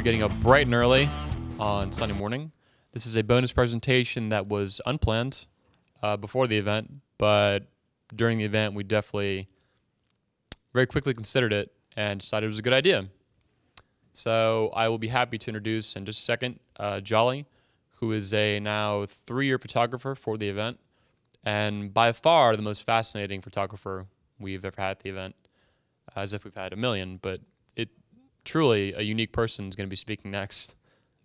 getting up bright and early on Sunday morning. This is a bonus presentation that was unplanned before the event, but during the event we definitely very quickly considered it and decided it was a good idea. So I will be happy to introduce in just a second Jolly, who is a now 3-year photographer for the event, and by far the most fascinating photographer we've ever had at the event, as if we've had a million, but truly a unique person is going to be speaking next.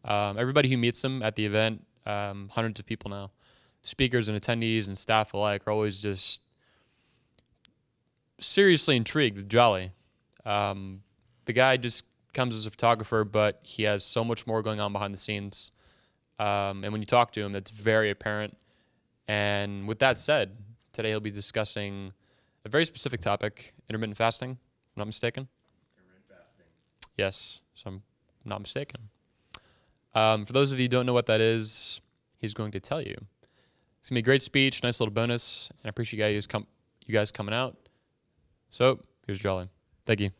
Everybody who meets him at the event, hundreds of people now, speakers and attendees and staff alike, are always just seriously intrigued with Jolly. The guy just comes as a photographer, but he has so much more going on behind the scenes. And when you talk to him, that's very apparent. And with that said, today he'll be discussing a very specific topic, intermittent fasting, if I'm not mistaken. Yes, so I'm not mistaken. For those of you who don't know what that is, he's going to tell you. It's going to be a great speech, nice little bonus, and I appreciate you guys coming out. So, here's Jolly. Thank you.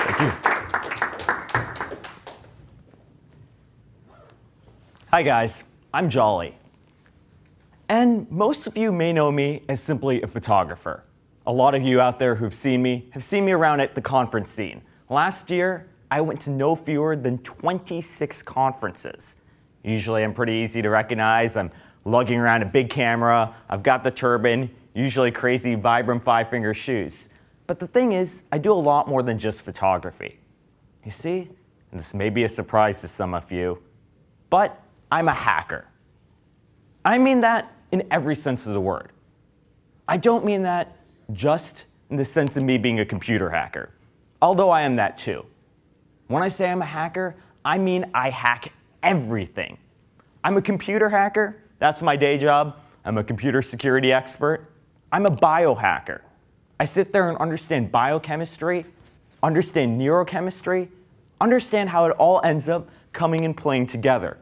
Thank you. Hi guys, I'm Jolly. And most of you may know me as simply a photographer. A lot of you out there who've seen me have seen me around at the conference scene. Last year, I went to no fewer than 26 conferences. Usually I'm pretty easy to recognize. I'm lugging around a big camera, I've got the turban, usually crazy vibrant 5-finger shoes. But the thing is, I do a lot more than just photography. You see, and this may be a surprise to some of you, but I'm a hacker. I mean that in every sense of the word. I don't mean that just in the sense of me being a computer hacker, although I am that too. When I say I'm a hacker, I mean I hack everything. I'm a computer hacker, that's my day job. I'm a computer security expert. I'm a biohacker. I sit there and understand biochemistry, understand neurochemistry, understand how it all ends up coming and playing together.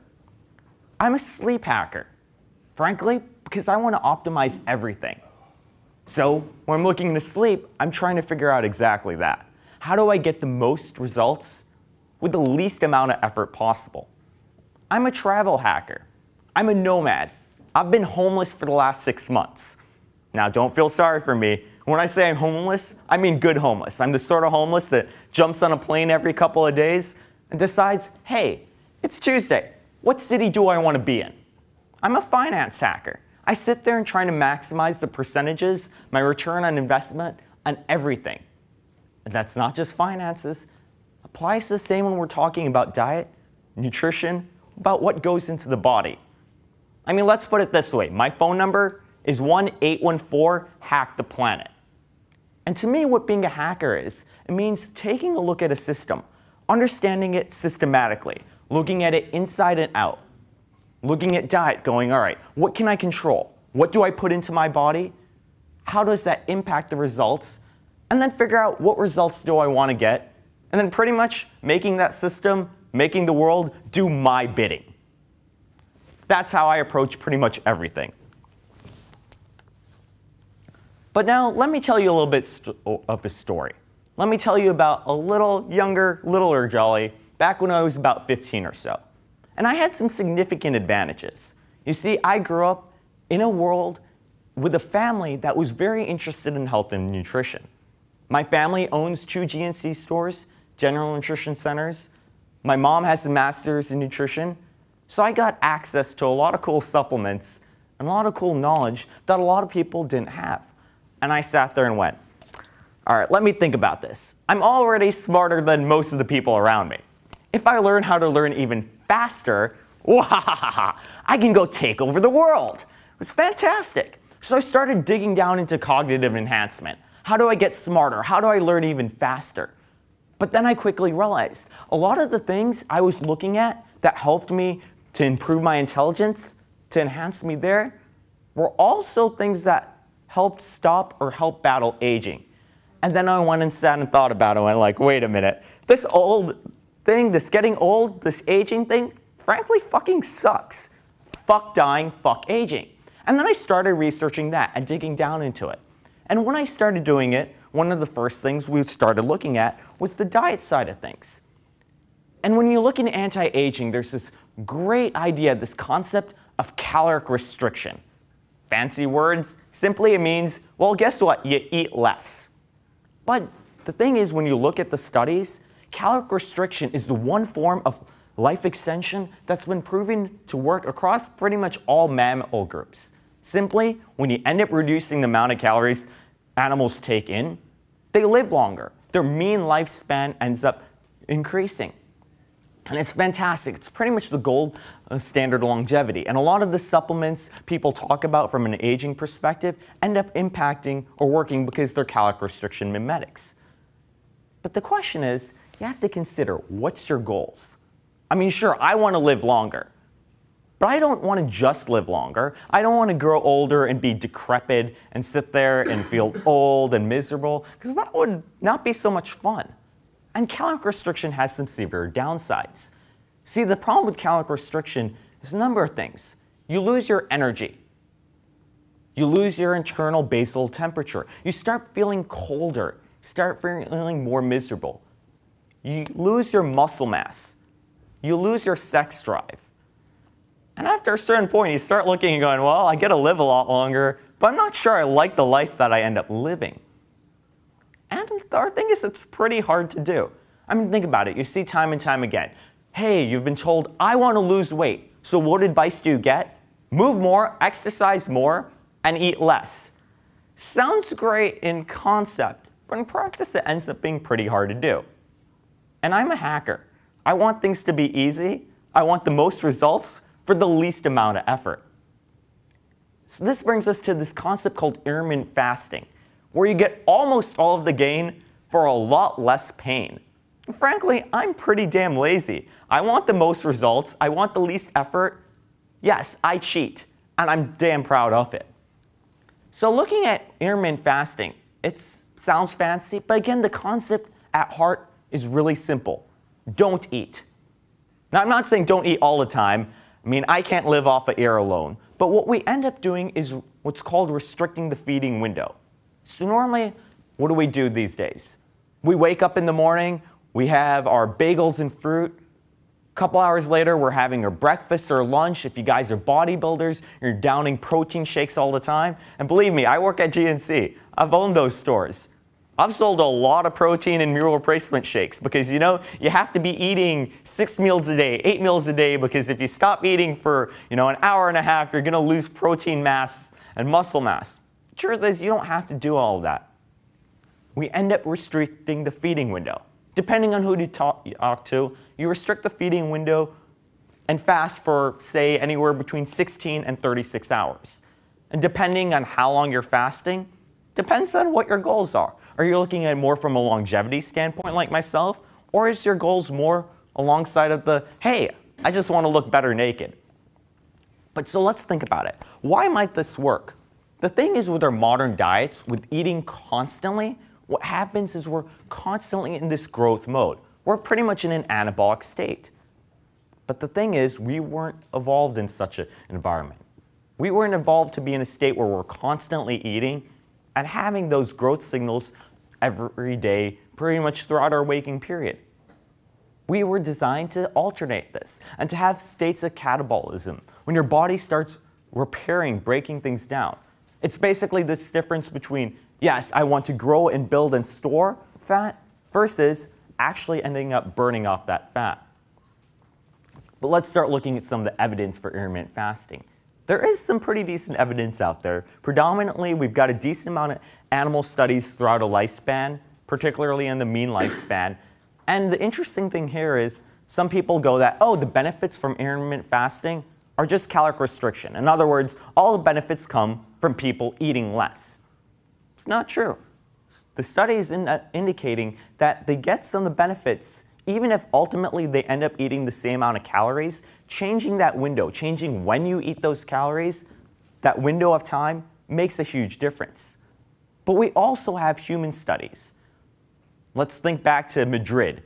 I'm a sleep hacker, frankly, because I want to optimize everything. So when I'm looking to sleep, I'm trying to figure out exactly that. How do I get the most results with the least amount of effort possible? I'm a travel hacker. I'm a nomad. I've been homeless for the last 6 months. Now don't feel sorry for me. When I say I'm homeless, I mean good homeless. I'm the sort of homeless that jumps on a plane every couple of days and decides, hey, it's Tuesday. What city do I want to be in? I'm a finance hacker. I sit there and try to maximize the percentages, my return on investment, on everything. And that's not just finances. Applies the same when we're talking about diet, nutrition, about what goes into the body. I mean, let's put it this way. My phone number is 1-814-HACK-THE-PLANET. And to me, what being a hacker is, it means taking a look at a system, understanding it systematically, looking at it inside and out. Looking at diet, going, all right, what can I control? What do I put into my body? How does that impact the results? And then figure out what results do I want to get, and then pretty much making that system, making the world do my bidding. That's how I approach pretty much everything. But now let me tell you a little bit of a story. Let me tell you about a little younger, littler Jolly back when I was about 15 or so. And I had some significant advantages. You see, I grew up in a world with a family that was very interested in health and nutrition. My family owns 2 GNC stores, General Nutrition Centers. My mom has a master's in nutrition. So I got access to a lot of cool supplements and a lot of cool knowledge that a lot of people didn't have. And I sat there and went, all right, let me think about this. I'm already smarter than most of the people around me. If I learn how to learn even faster, I can go take over the world. It's fantastic. So I started digging down into cognitive enhancement. How do I get smarter? How do I learn even faster? But then I quickly realized a lot of the things I was looking at that helped me to improve my intelligence, to enhance me there, were also things that helped stop or help battle aging. And then I went and sat and thought about it and went like, wait a minute, this old thing, this getting old, this aging thing, frankly fucking sucks. Fuck dying, fuck aging. And then I started researching that and digging down into it. And when I started doing it, one of the first things we started looking at was the diet side of things. And when you look into anti-aging, there's this great idea, this concept of caloric restriction. Fancy words, simply it means, well, guess what? You eat less. But the thing is, when you look at the studies, caloric restriction is the one form of life extension that's been proven to work across pretty much all mammal groups. Simply, when you end up reducing the amount of calories animals take in, they live longer. Their mean lifespan ends up increasing. And it's fantastic. It's pretty much the gold standard longevity. And a lot of the supplements people talk about from an aging perspective end up impacting or working because they're caloric restriction mimetics. But the question is, you have to consider, what's your goals? I mean, sure, I want to live longer. But I don't want to just live longer. I don't want to grow older and be decrepit and sit there and feel old and miserable, because that would not be so much fun. And caloric restriction has some severe downsides. See, the problem with caloric restriction is a number of things. You lose your energy. You lose your internal basal temperature. You start feeling colder. You start feeling more miserable. You lose your muscle mass. You lose your sex drive. And after a certain point, you start looking and going, well, I get to live a lot longer, but I'm not sure I like the life that I end up living. And our thing is, it's pretty hard to do. I mean, think about it. You see time and time again. Hey, you've been told, I want to lose weight. So what advice do you get? Move more, exercise more, and eat less. Sounds great in concept, but in practice, it ends up being pretty hard to do. And I'm a hacker. I want things to be easy. I want the most results for the least amount of effort. So this brings us to this concept called intermittent fasting, where you get almost all of the gain for a lot less pain. And frankly, I'm pretty damn lazy. I want the most results. I want the least effort. Yes, I cheat, and I'm damn proud of it. So looking at intermittent fasting, it sounds fancy, but again, the concept at heart is really simple. Don't eat. Now, I'm not saying don't eat all the time. I mean, I can't live off of air alone. But what we end up doing is what's called restricting the feeding window. So normally, what do we do these days? We wake up in the morning, we have our bagels and fruit. A couple hours later, we're having our breakfast or lunch. If you guys are bodybuilders, you're downing protein shakes all the time. And believe me, I work at GNC. I've owned those stores. I've sold a lot of protein and meal replacement shakes because, you know, you have to be eating 6 meals a day, 8 meals a day, because if you stop eating for, an hour and a half, you're going to lose protein mass and muscle mass. The truth is, you don't have to do all of that. We end up restricting the feeding window. Depending on who you talk to, you restrict the feeding window and fast for, say, anywhere between 16 and 36 hours. And depending on how long you're fasting, depends on what your goals are. Are you looking at more from a longevity standpoint like myself? Or is your goals more alongside of the, hey, I just want to look better naked? But so let's think about it. Why might this work? The thing is, with our modern diets, with eating constantly, what happens is we're constantly in this growth mode. We're pretty much in an anabolic state. But the thing is, we weren't evolved in such an environment. We weren't evolved to be in a state where we're constantly eating and having those growth signals every day, pretty much throughout our waking period. We were designed to alternate this and to have states of catabolism, when your body starts repairing, breaking things down. It's basically this difference between, yes, I want to grow and build and store fat, versus actually ending up burning off that fat. But let's start looking at some of the evidence for intermittent fasting. There is some pretty decent evidence out there. Predominantly, we've got a decent amount of animal studies throughout a lifespan, particularly in the mean lifespan. And the interesting thing here is some people go that, oh, the benefits from intermittent fasting are just caloric restriction. In other words, all the benefits come from people eating less. It's not true. The study is indicating that they get some of the benefits, even if ultimately they end up eating the same amount of calories. Changing that window, changing when you eat those calories, that window of time makes a huge difference. But we also have human studies. Let's think back to Madrid.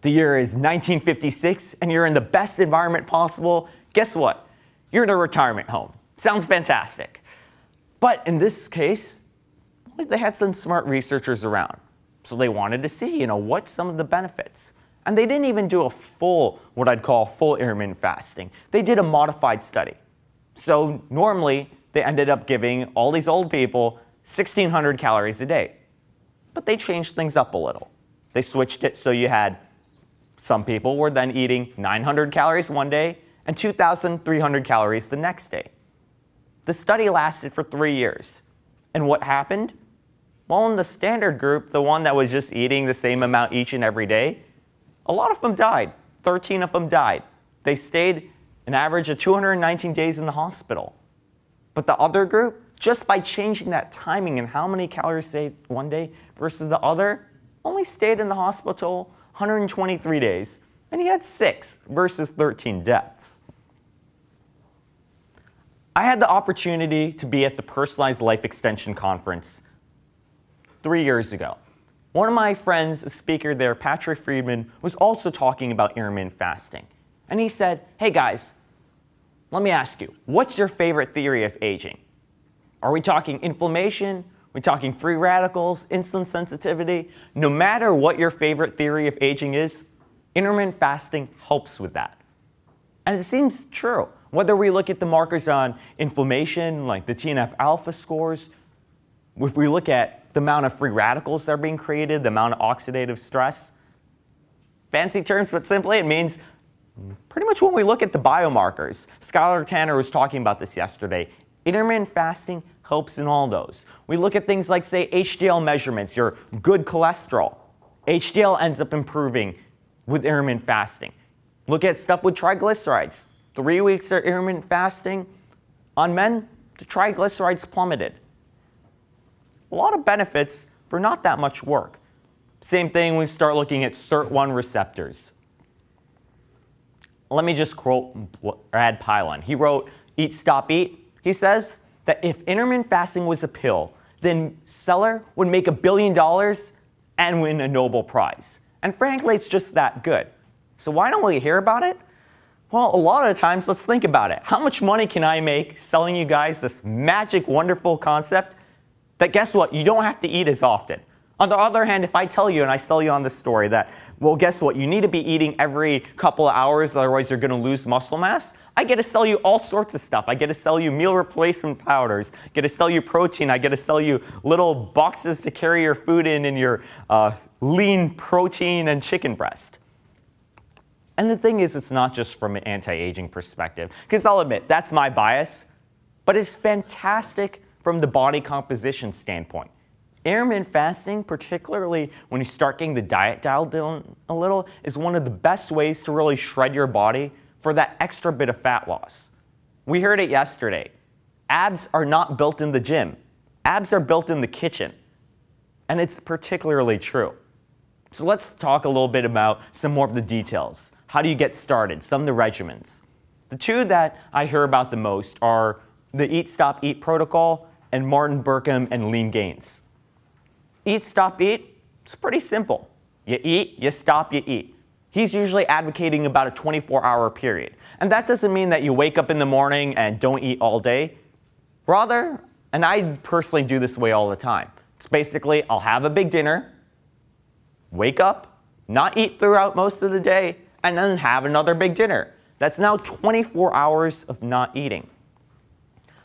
The year is 1956, and you're in the best environment possible. Guess what? You're in a retirement home. Sounds fantastic. But in this case, they had some smart researchers around. So they wanted to see, what's some of the benefits. And they didn't even do a full, what I'd call full intermittent fasting. They did a modified study. So normally, they ended up giving all these old people 1,600 calories a day. But they changed things up a little. They switched it so you had some people were then eating 900 calories one day and 2,300 calories the next day. The study lasted for 3 years. And what happened? Well, in the standard group, the one that was just eating the same amount each and every day, a lot of them died. 13 of them died. They stayed an average of 219 days in the hospital. But the other group, just by changing that timing and how many calories they ate one day versus the other, only stayed in the hospital 123 days, and he had 6 versus 13 deaths. I had the opportunity to be at the Personalized Life Extension Conference 3 years ago. One of my friends, a speaker there, Patrick Friedman, was also talking about intermittent fasting. And he said, hey guys, let me ask you, what's your favorite theory of aging? Are we talking inflammation? Are we talking free radicals, insulin sensitivity? No matter what your favorite theory of aging is, intermittent fasting helps with that. And it seems true. Whether we look at the markers on inflammation, like the TNF-alpha scores, if we look at the amount of free radicals that are being created, the amount of oxidative stress, fancy terms, but simply it means pretty much when we look at the biomarkers. Skylar Tanner was talking about this yesterday. Intermittent fasting helps in all those. We look at things like, say, HDL measurements, your good cholesterol. HDL ends up improving with intermittent fasting. Look at stuff with triglycerides. 3 weeks of intermittent fasting, on men, the triglycerides plummeted. A lot of benefits for not that much work. Same thing when we start looking at SIRT1 receptors. Let me just quote Brad Pilon. He wrote, Eat, Stop, Eat. He says that if intermittent fasting was a pill, then Seller would make $1 billion and win a Nobel Prize. And frankly, it's just that good. So why don't we hear about it? Well, a lot of the times, let's think about it. How much money can I make selling you guys this magic, wonderful concept that, guess what, you don't have to eat as often? On the other hand, if I tell you and I sell you on this story that, well, guess what, you need to be eating every couple of hours, otherwise you're going to lose muscle mass, I get to sell you all sorts of stuff. I get to sell you meal replacement powders, I get to sell you protein, I get to sell you little boxes to carry your food in your lean protein and chicken breast. And the thing is, it's not just from an anti-aging perspective, because I'll admit, that's my bias, but it's fantastic from the body composition standpoint. Intermittent fasting, particularly when you start getting the diet dialed down a little, is one of the best ways to really shred your body for that extra bit of fat loss. We heard it yesterday. Abs are not built in the gym. Abs are built in the kitchen. And it's particularly true. So let's talk a little bit about some more of the details. How do you get started? Some of the regimens. The two that I hear about the most are the Eat, Stop, Eat protocol and Martin Burkham and Lean Gains. Eat, Stop, Eat, it's pretty simple. You eat, you stop, you eat. He's usually advocating about a 24-hour period. And that doesn't mean that you wake up in the morning and don't eat all day. Rather, and I personally do this way all the time, it's basically I'll have a big dinner, wake up, not eat throughout most of the day, and then have another big dinner. That's now 24 hours of not eating.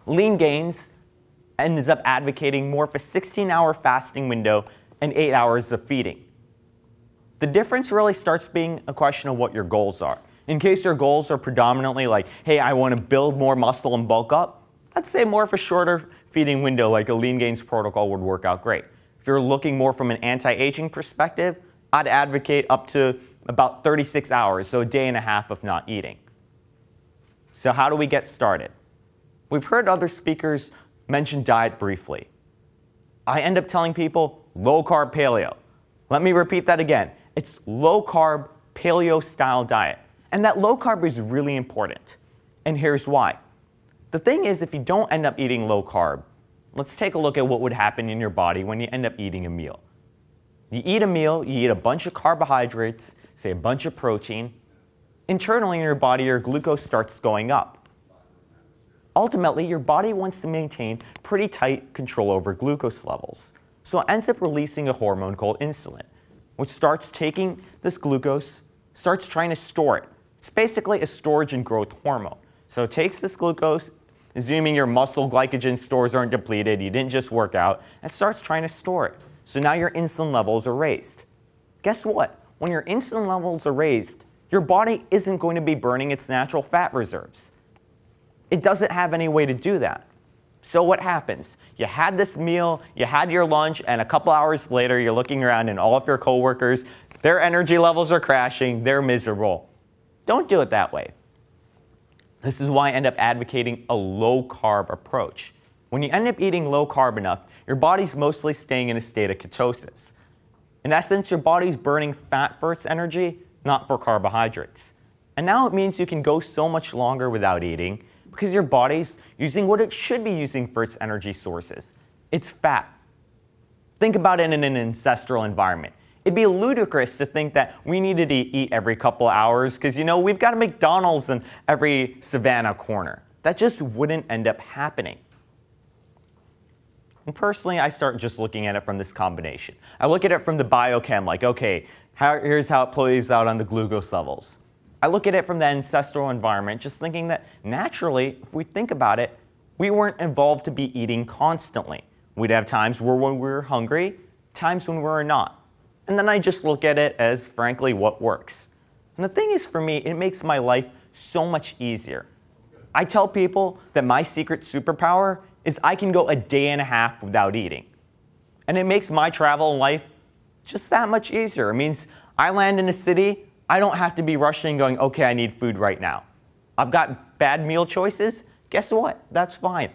Lean Gains ends up advocating more of a 16-hour fasting window and 8 hours of feeding. The difference really starts being a question of what your goals are. In case your goals are predominantly like, hey, I want to build more muscle and bulk up, I'd say more of a shorter feeding window like a Lean Gains protocol would work out great. If you're looking more from an anti-aging perspective, I'd advocate up to about 36 hours, so a day and a half of not eating. So how do we get started? We've heard other speakers mention diet briefly. I end up telling people low-carb paleo. Let me repeat that again. It's low-carb paleo-style diet. And that low-carb is really important. And here's why. The thing is, if you don't end up eating low-carb, let's take a look at what would happen in your body when you end up eating a meal. You eat a meal, you eat a bunch of carbohydrates, say a bunch of protein. Internally in your body, your glucose starts going up. ultimately your body wants to maintain pretty tight control over glucose levels. So it ends up releasing a hormone called insulin, which starts taking this glucose, starts trying to store it. It's basically a storage and growth hormone. So it takes this glucose, assuming your muscle glycogen stores aren't depleted, you didn't just work out, and starts trying to store it. So now your insulin levels are raised. Guess what? When your insulin levels are raised, your body isn't going to be burning its natural fat reserves. It doesn't have any way to do that. So what happens? You had this meal, you had your lunch, and a couple hours later you're looking around and all of your coworkers, their energy levels are crashing, they're miserable. Don't do it that way. This is why I end up advocating a low-carb approach. When you end up eating low-carb enough, your body's mostly staying in a state of ketosis. In essence, your body's burning fat for its energy, not for carbohydrates. And now it means you can go so much longer without eating because your body's using what it should be using for its energy sources. It's fat. Think about it in an ancestral environment. It'd be ludicrous to think that we needed to eat every couple hours because, you know, we've got a McDonald's in every savannah corner. That just wouldn't end up happening. And personally, I start just looking at it from this combination. I look at it from the biochem, like, okay, here's how it plays out on the glucose levels. I look at it from the ancestral environment, just thinking that naturally, if we think about it, we weren't evolved to be eating constantly. We'd have times when we were hungry, times when we were not. And then I just look at it as, frankly, what works. And the thing is, for me, it makes my life so much easier. I tell people that my secret superpower is I can go a day and a half without eating. And it makes my travel in life just that much easier. It means I land in a city, I don't have to be rushing going, okay, I need food right now. I've got bad meal choices. Guess what? That's fine.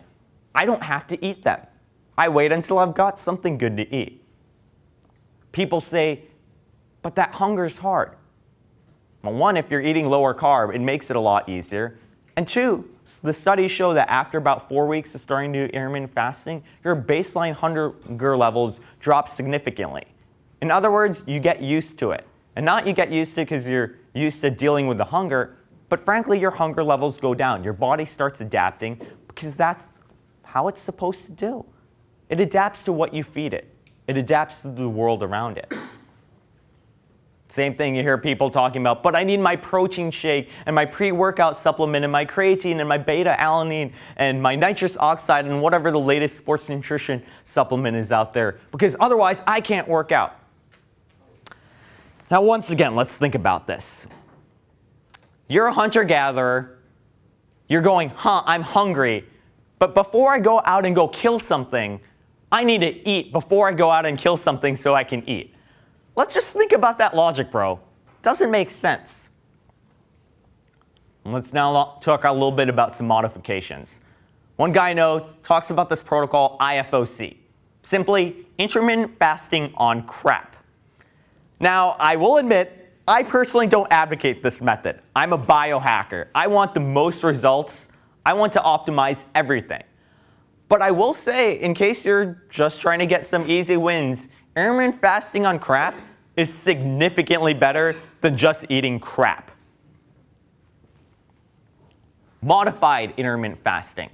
I don't have to eat them. I wait until I've got something good to eat. People say, but that hunger's hard. Well, one, if you're eating lower carb, it makes it a lot easier. And two, the studies show that after about 4 weeks of starting to do intermittent fasting, your baseline hunger levels drop significantly. In other words, you get used to it. And not you get used to it because you're used to dealing with the hunger, but frankly, your hunger levels go down. Your body starts adapting because that's how it's supposed to do. It adapts to what you feed it. It adapts to the world around it. Same thing you hear people talking about, but I need my protein shake and my pre-workout supplement and my creatine and my beta-alanine and my nitrous oxide and whatever the latest sports nutrition supplement is out there, because otherwise I can't work out. Now once again, let's think about this. You're a hunter-gatherer. You're going, I'm hungry, but before I go out and go kill something, I need to eat before I go out and kill something so I can eat. Let's just think about that logic, bro. Doesn't make sense. Let's now talk a little bit about some modifications. One guy I know talks about this protocol, IFOC. Simply, intermittent fasting on crap. Now, I will admit, I personally don't advocate this method. I'm a biohacker. I want the most results. I want to optimize everything. But I will say, in case you're just trying to get some easy wins, intermittent fasting on crap is significantly better than just eating crap. Modified intermittent fasting.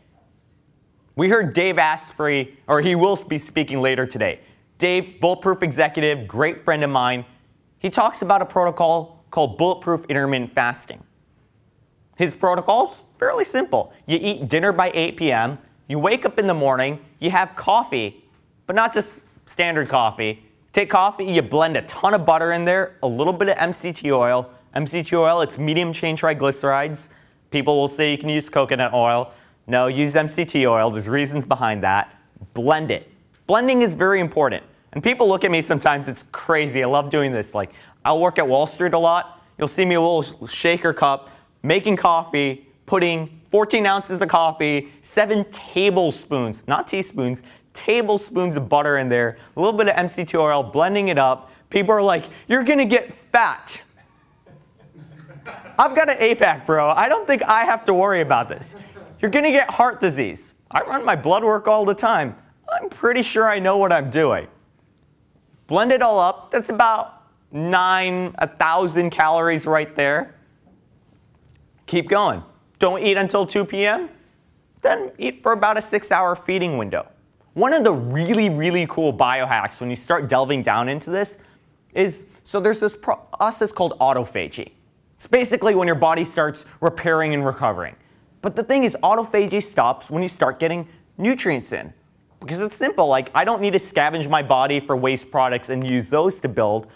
We heard Dave Asprey, or he will be speaking later today. Dave, Bulletproof executive, great friend of mine. He talks about a protocol called Bulletproof intermittent fasting. His protocol's fairly simple. You eat dinner by 8 p.m., you wake up in the morning, you have coffee, but not just standard coffee. Take coffee, you blend a ton of butter in there, a little bit of MCT oil. MCT oil, it's medium chain triglycerides. People will say you can use coconut oil. No, use MCT oil. There's reasons behind that. Blend it. Blending is very important. And people look at me sometimes, it's crazy. I love doing this. Like, I'll work at Wall Street a lot. You'll see me a little shaker cup, making coffee, putting 14 ounces of coffee, 7 tablespoons, not teaspoons, tablespoons of butter in there, a little bit of MCT oil, blending it up. People are like, you're going to get fat. I've got an APAC, bro. I don't think I have to worry about this. You're going to get heart disease. I run my blood work all the time. I'm pretty sure I know what I'm doing. Blend it all up. That's about 1,000 calories right there. Keep going. Don't eat until 2 p.m. then eat for about a 6-hour feeding window. One of the really, really cool biohacks when you start delving down into this is, so there's this process called autophagy. It's basically when your body starts repairing and recovering. But the thing is, autophagy stops when you start getting nutrients in. Because it's simple, like I don't need to scavenge my body for waste products and use those to build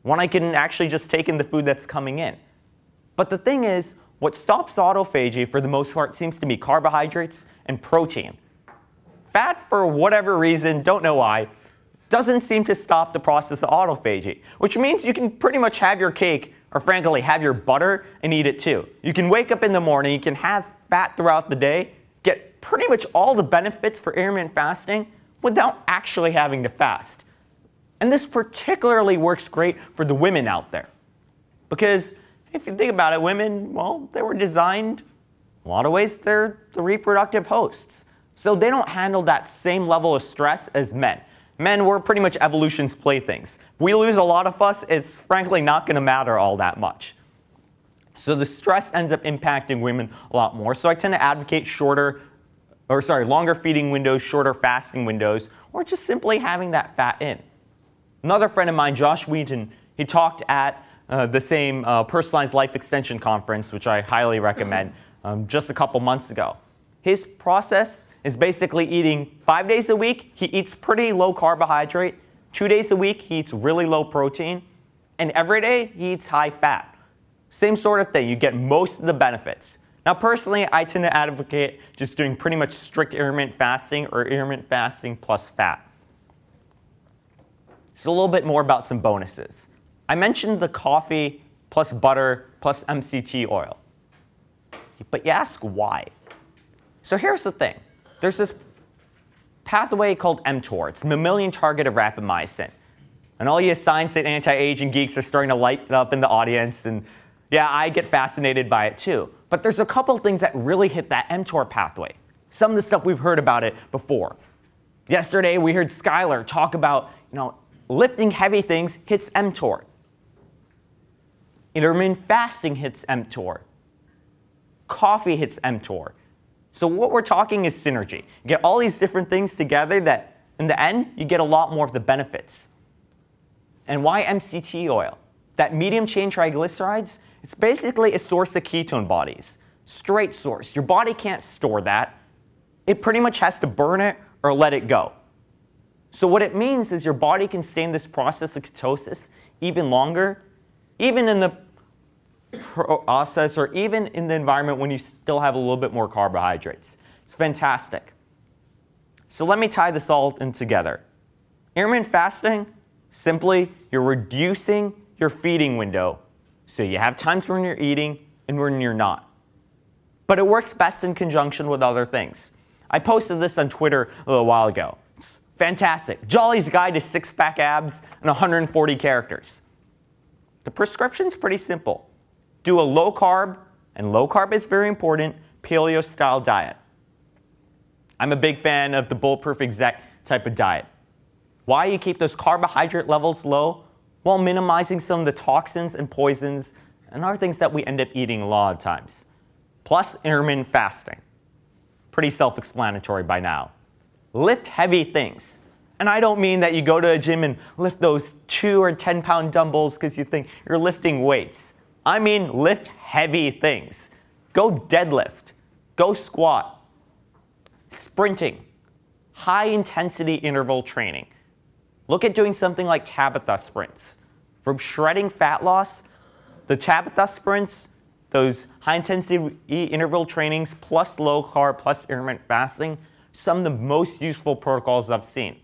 when I can actually just take in the food that's coming in. But the thing is, what stops autophagy for the most part seems to be carbohydrates and protein. Fat, for whatever reason, don't know why, doesn't seem to stop the process of autophagy, which means you can pretty much have your cake, or frankly, have your butter and eat it too. You can wake up in the morning, you can have fat throughout the day, get pretty much all the benefits for intermittent fasting without actually having to fast. And this particularly works great for the women out there. Because if you think about it, women, well, they were designed, in a lot of ways, they're the reproductive hosts. So they don't handle that same level of stress as men. Men were pretty much evolution's playthings. If we lose a lot of us, it's frankly not going to matter all that much. So the stress ends up impacting women a lot more. So I tend to advocate longer feeding windows, shorter fasting windows, or just simply having that fat in. Another friend of mine, Josh Wheaton, he talked at the same Personalized Life Extension Conference, which I highly recommend, just a couple months ago. His process is basically eating 5 days a week. He eats pretty low carbohydrate. 2 days a week, he eats really low protein. And every day, he eats high fat. Same sort of thing. You get most of the benefits. Now, personally, I tend to advocate just doing pretty much strict intermittent fasting or intermittent fasting plus fat. So a little bit more about some bonuses. I mentioned the coffee plus butter plus MCT oil. But you ask why? So here's the thing. There's this pathway called mTOR. It's mammalian target of rapamycin. And all you science and anti-aging geeks are starting to light it up in the audience. And yeah, I get fascinated by it too. But there's a couple things that really hit that mTOR pathway. Some of the stuff we've heard about it before. Yesterday, we heard Skylar talk about, lifting heavy things hits mTOR. Intermittent fasting hits mTOR. Coffee hits mTOR. So what we're talking is synergy. You get all these different things together that, in the end, you get a lot more of the benefits. And why MCT oil? That medium chain triglycerides, it's basically a source of ketone bodies. Straight source. Your body can't store that. It pretty much has to burn it or let it go. So what it means is your body can stay in this process of ketosis even longer, even in the process or even in the environment when you still have a little bit more carbohydrates. It's fantastic. So let me tie this all in together. Intermittent fasting, simply you're reducing your feeding window so you have times when you're eating and when you're not. But it works best in conjunction with other things. I posted this on Twitter a little while ago. It's fantastic. Jolly's Guide to Six-Pack Abs in 140 characters. The prescription's pretty simple. Do a low carb, and low carb is very important, paleo style diet. I'm a big fan of the bulletproof exec type of diet. Why? You keep those carbohydrate levels low while minimizing some of the toxins and poisons and other things that we end up eating a lot of times. Plus intermittent fasting. Pretty self-explanatory by now. Lift heavy things. And I don't mean that you go to a gym and lift those 2 or 10-pound dumbbells because you think you're lifting weights. I mean lift heavy things. Go deadlift. Go squat. Sprinting. High-intensity interval training. Look at doing something like Tabitha sprints. From shredding fat loss, the Tabitha sprints, those high-intensity interval trainings plus low-carb plus intermittent fasting, some of the most useful protocols I've seen.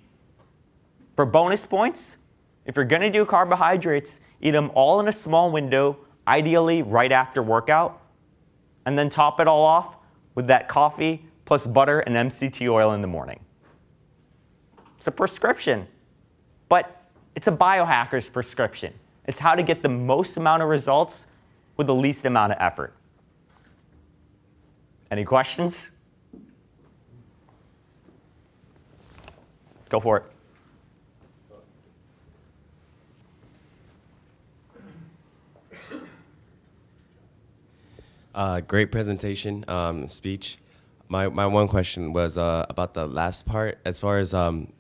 For bonus points, if you're going to do carbohydrates, eat them all in a small window, ideally right after workout, and then top it all off with that coffee plus butter and MCT oil in the morning. It's a prescription, but it's a biohacker's prescription. It's how to get the most amount of results with the least amount of effort. Any questions? Go for it. Great presentation, speech. My one question was about the last part. As far as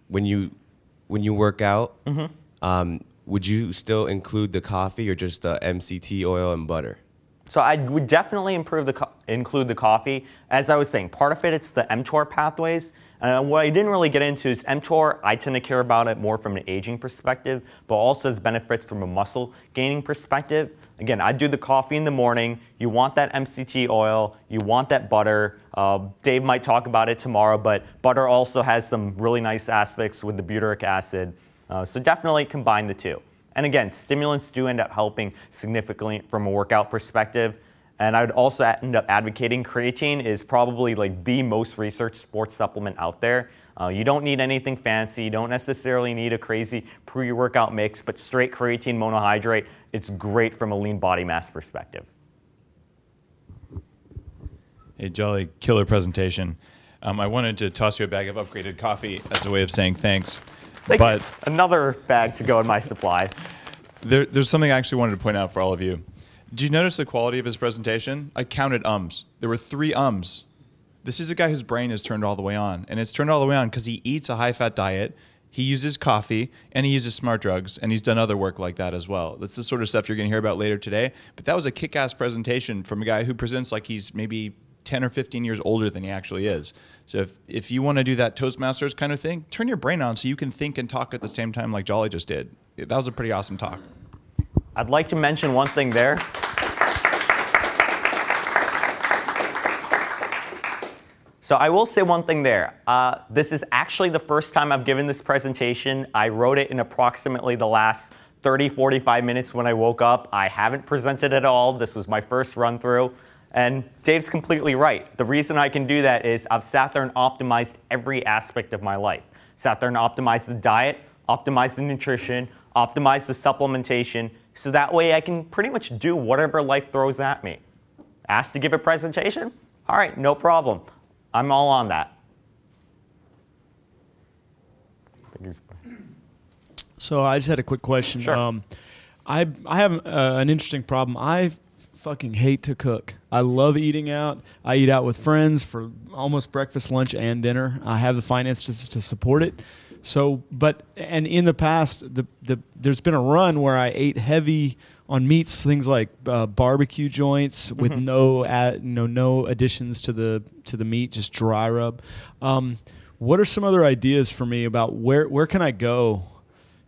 when you work out, would you still include the coffee or just the MCT oil and butter? So I would definitely include the coffee. As I was saying, part of it's the mTOR pathways. What I didn't really get into is mTOR, I tend to care about it more from an aging perspective, but also has benefits from a muscle gaining perspective. Again, I do the coffee in the morning. You want that MCT oil. You want that butter. Dave might talk about it tomorrow, but butter also has some really nice aspects with the butyric acid. So definitely combine the two. And again, stimulants do end up helping significantly from a workout perspective. And I would also end up advocating creatine is probably like the most researched sports supplement out there. You don't need anything fancy. You don't necessarily need a crazy pre-workout mix, but straight creatine monohydrate, it's great from a lean body mass perspective. Hey, Jolly, killer presentation. I wanted to toss you a bag of upgraded coffee as a way of saying thanks. But another bag to go in my supply. There's something I actually wanted to point out for all of you. Did you notice the quality of his presentation? I counted ums. There were 3 ums. This is a guy whose brain is turned all the way on. And it's turned all the way on because he eats a high-fat diet, he uses coffee, and he uses smart drugs. And he's done other work like that as well. That's the sort of stuff you're going to hear about later today. But that was a kick-ass presentation from a guy who presents like he's maybe 10 or 15 years older than he actually is. So if you want to do that Toastmasters kind of thing, turn your brain on so you can think and talk at the same time like Jolly just did. That was a pretty awesome talk. I'd like to mention one thing there. So I will say one thing there. This is actually the first time I've given this presentation. I wrote it in approximately the last 30, 45 minutes when I woke up. I haven't presented at all. This was my first run through. And Dave's completely right. The reason I can do that is I've sat there and optimized every aspect of my life. Sat there and optimized the diet, optimized the nutrition, optimized the supplementation, so that way I can pretty much do whatever life throws at me. Asked to give a presentation? All right, no problem. I'm all on that. So I just had a quick question. Sure. I have an interesting problem. I fucking hate to cook. I love eating out. I eat out with friends for almost breakfast, lunch, and dinner. I have the finances to support it. So, and in the past, there's been a run where I ate heavy on meats, things like barbecue joints with no additions to the meat, just dry rub. What are some other ideas for me about where can I go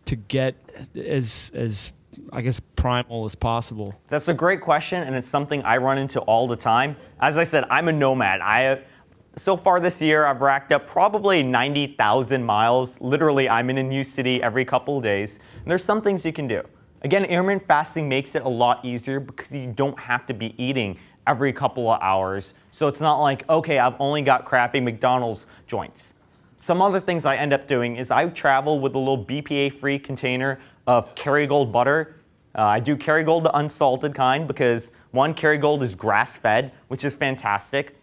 to get as I guess primal as possible? That's a great question, and it's something I run into all the time. As I said, I'm a nomad. So far this year, I've racked up probably 90,000 miles. Literally, I'm in a new city every couple of days. And there's some things you can do. Again, intermittent fasting makes it a lot easier because you don't have to be eating every couple of hours. So it's not like, okay, I've only got crappy McDonald's joints. Some other things I end up doing is I travel with a little BPA-free container of Kerrygold butter. I do Kerrygold, the unsalted kind, because one, Kerrygold is grass-fed, which is fantastic.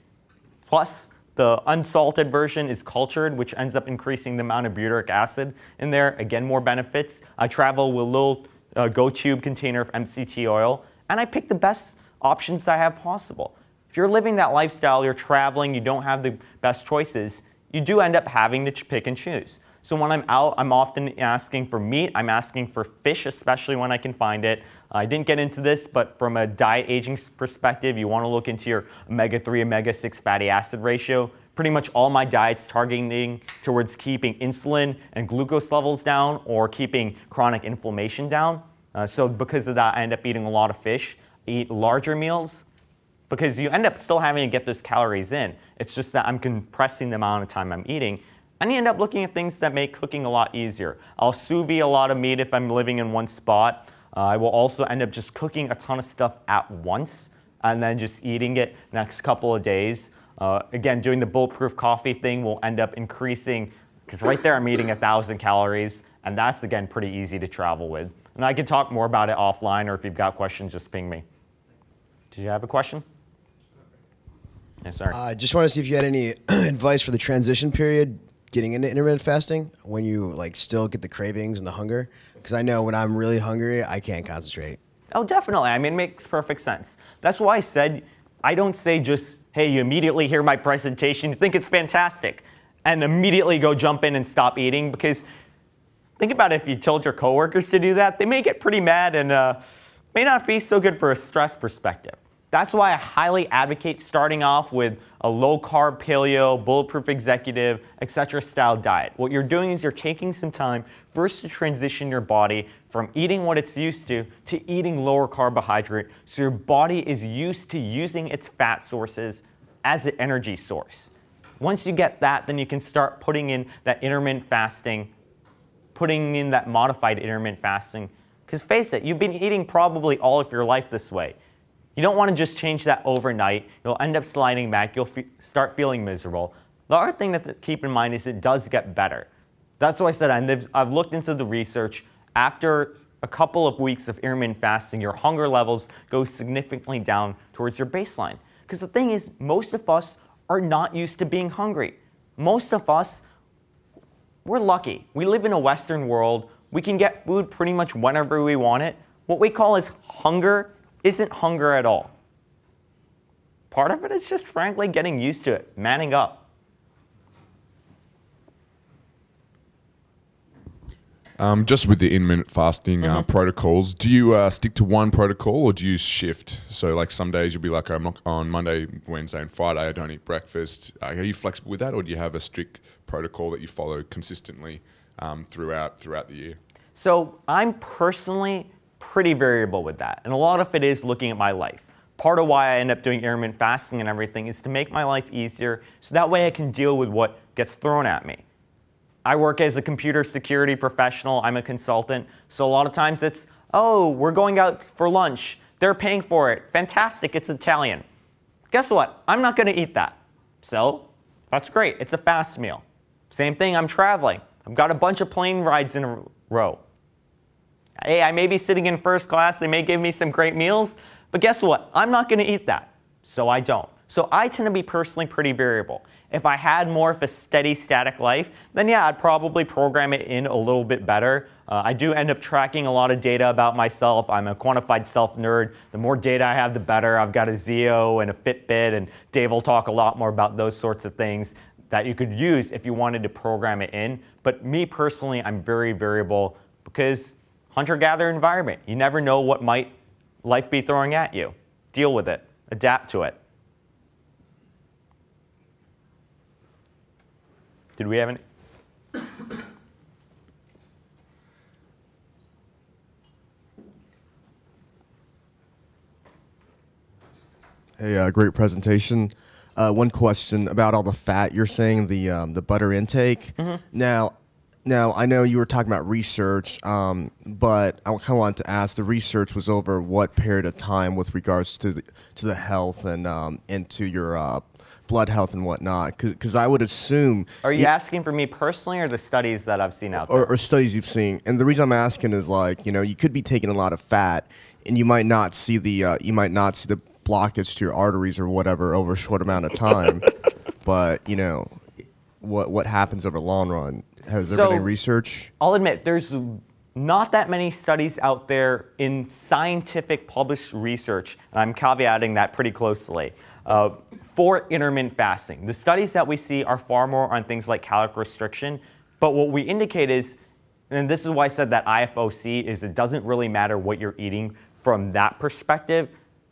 Plus, the unsalted version is cultured, which ends up increasing the amount of butyric acid in there. Again, more benefits. I travel with a little Go-Tube container of MCT oil, and I pick the best options I have possible. If you're living that lifestyle, you're traveling, you don't have the best choices, you do end up having to pick and choose. So when I'm out, I'm often asking for meat. I'm asking for fish, especially when I can find it. I didn't get into this, but from a diet aging perspective, you want to look into your omega-3, omega-6 fatty acid ratio. Pretty much all my diet's targeting towards keeping insulin and glucose levels down or keeping chronic inflammation down. So because of that, I end up eating a lot of fish. I eat larger meals because you end up still having to get those calories in. It's just that I'm compressing the amount of time I'm eating. And you end up looking at things that make cooking a lot easier. I'll sous vide a lot of meat if I'm living in one spot. I will also end up just cooking a ton of stuff at once and then just eating it next couple of days. Again, doing the bulletproof coffee thing will end up increasing, because right there I'm eating 1,000 calories, and that's, again, pretty easy to travel with. And I can talk more about it offline, or if you've got questions, just ping me. Did you have a question? Yes, sir. Just want to see if you had any advice for the transition period getting into intermittent fasting when you still get the cravings and the hunger, because I know when I'm really hungry, I can't concentrate. Oh, definitely. I mean, it makes perfect sense. That's why I said, I don't say just, hey, you immediately hear my presentation, you think it's fantastic, and immediately go jump in and stop eating. Because think about it, if you told your coworkers to do that, they may get pretty mad and may not be so good for a stress perspective. That's why I highly advocate starting off with a low-carb, paleo, bulletproof executive, etc. style diet. What you're doing is you're taking some time first to transition your body from eating what it's used to eating lower carbohydrate, so your body is used to using its fat sources as an energy source. Once you get that, then you can start putting in that intermittent fasting, putting in that modified intermittent fasting. Because face it, you've been eating probably all of your life this way. You don't want to just change that overnight. You'll end up sliding back. You'll start feeling miserable. The other thing to keep in mind is it does get better. That's why I said I've looked into the research. After a couple of weeks of intermittent fasting, your hunger levels go significantly down towards your baseline. Because the thing is, most of us are not used to being hungry. Most of us, we're lucky. We live in a Western world. We can get food pretty much whenever we want it. What we call as hunger isn't hunger at all. Part of it is just frankly getting used to it, manning up. Just with the intermittent fasting protocols, do you stick to one protocol or do you shift? So like some days you'll be like, I'm not on Monday, Wednesday and Friday, I don't eat breakfast. Are you flexible with that, or do you have a strict protocol that you follow consistently throughout the year? So I'm personally pretty variable with that. And a lot of it is looking at my life. Part of why I end up doing intermittent fasting and everything is to make my life easier, so that way I can deal with what gets thrown at me. I work as a computer security professional. I'm a consultant. So a lot of times it's, oh, we're going out for lunch. They're paying for it. Fantastic, it's Italian. Guess what? I'm not going to eat that. So that's great. It's a fast meal. Same thing, I'm traveling. I've got a bunch of plane rides in a row. Hey, I may be sitting in first class, they may give me some great meals, but guess what? I'm not going to eat that, so I don't. So I tend to be personally pretty variable. If I had more of a steady, static life, then yeah, I'd probably program it in a little bit better. I do end up tracking a lot of data about myself. I'm a quantified self nerd. The more data I have, the better. I've got a Zeo and a Fitbit, and Dave will talk a lot more about those sorts of things that you could use if you wanted to program it in. But me personally, I'm very variable because hunter-gatherer environment. You never know what might life be throwing at you. Deal with it. Adapt to it. Did we have any? Hey, great presentation. One question about all the fat you're saying, the butter intake. Now, I know you were talking about research, but I kind of wanted to ask, the research was over what period of time with regards to the health and to your blood health and whatnot? Because I would assume... Are you asking for me personally or the studies that I've seen out there? Or studies you've seen. And the reason I'm asking is, like, you know, you could be taking a lot of fat and you might not see the blockage to your arteries or whatever over a short amount of time. But, you know, what happens over the long run? Has there been any research? I'll admit, there's not that many studies out there in scientific published research, and I'm caveating that pretty closely, for intermittent fasting. The studies that we see are far more on things like caloric restriction, but what we indicate is, and this is why I said that IFOC, is it doesn't really matter what you're eating from that perspective,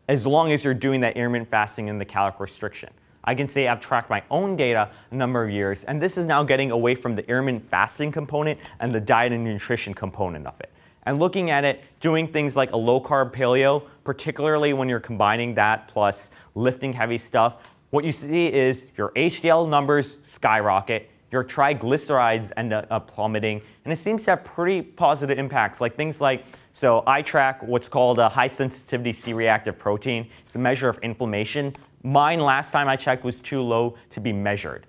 as long as you're doing that intermittent fasting and the caloric restriction. I can say I've tracked my own data a number of years, and this is now getting away from the intermittent fasting component and the diet and nutrition component of it. And looking at it, doing things like a low-carb paleo, particularly when you're combining that plus lifting heavy stuff, what you see is your HDL numbers skyrocket, your triglycerides end up plummeting, and it seems to have pretty positive impacts, like things like, so I track what's called a high-sensitivity C-reactive protein. It's a measure of inflammation. Mine, last time I checked, was too low to be measured.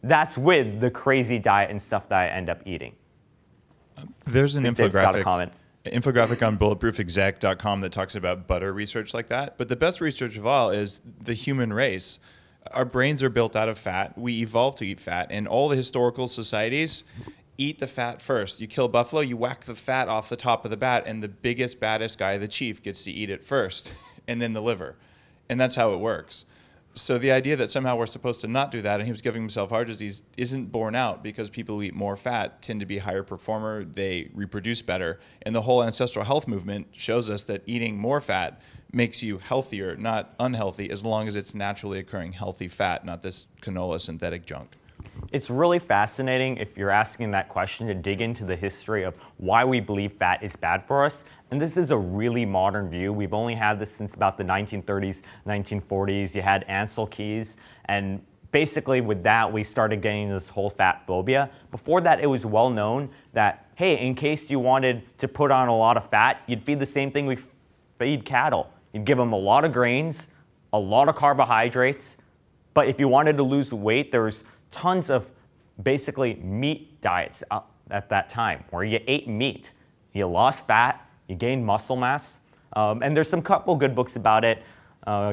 That's with the crazy diet and stuff that I end up eating. There's an infographic on bulletproofexec.com that talks about butter research like that. But the best research of all is the human race. Our brains are built out of fat. We evolved to eat fat. And all the historical societies eat the fat first. You kill buffalo, you whack the fat off the top of the bat, and the biggest, baddest guy, the chief, gets to eat it first, and then the liver. And that's how it works. So the idea that somehow we're supposed to not do that, and he was giving himself heart disease, isn't borne out because people who eat more fat tend to be higher performer, they reproduce better. And the whole ancestral health movement shows us that eating more fat makes you healthier, not unhealthy, as long as it's naturally occurring healthy fat, not this canola synthetic junk. It's really fascinating, if you're asking that question, to dig into the history of why we believe fat is bad for us. And this is a really modern view. We've only had this since about the 1930s, 1940s. You had Ansel Keys, and basically with that, we started getting this whole fat phobia. Before that, it was well known that, hey, in case you wanted to put on a lot of fat, you'd feed the same thing we feed cattle. You'd give them a lot of grains, a lot of carbohydrates. But if you wanted to lose weight, there's tons of basically meat diets at that time where you ate meat. You lost fat, you gained muscle mass. And there's some couple good books about it.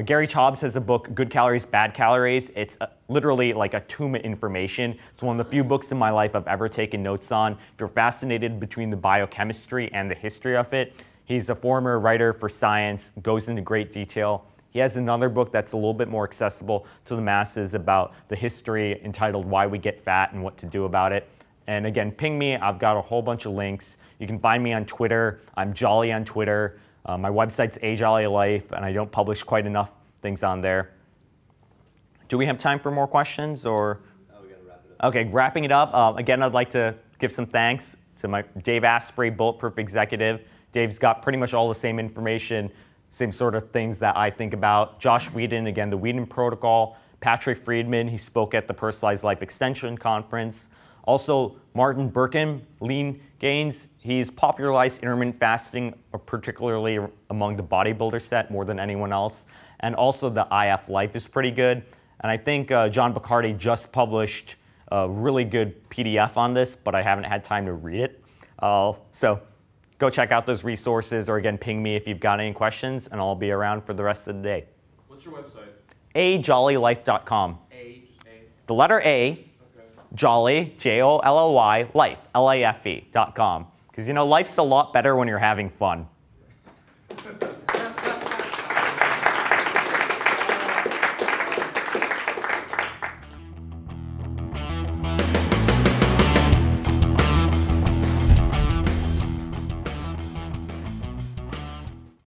Gary Chobbs has a book, Good Calories, Bad Calories. It's literally like a tomb of information. It's one of the few books in my life I've ever taken notes on. If you're fascinated between the biochemistry and the history of it, he's a former writer for Science, goes into great detail. He has another book that's a little bit more accessible to the masses about the history entitled Why We Get Fat and What to Do About It. And again, ping me. I've got a whole bunch of links. You can find me on Twitter. I'm Jolly on Twitter. My website's A Jolly Life, and I don't publish quite enough things on there. Do we have time for more questions, or? We gotta wrap it up. Okay, wrapping it up. Again, I'd like to give some thanks to my Dave Asprey, Bulletproof Executive. Dave's got pretty much all the same information, same sort of things that I think about. Josh Whedon, again, the Whedon Protocol. Patrick Friedman, he spoke at the Personalized Life Extension Conference. Also, Martin Berkhan, Lean Gains. He's popularized intermittent fasting, particularly among the bodybuilder set, more than anyone else. And also the IF Life is pretty good. And I think John Bacardi just published a really good PDF on this, but I haven't had time to read it. So go check out those resources, or again, ping me if you've got any questions, and I'll be around for the rest of the day. What's your website? ajollylife.com. The letter A, Okay. Jolly, Jolly, life, Life.com. Because, you know, life's a lot better when you're having fun.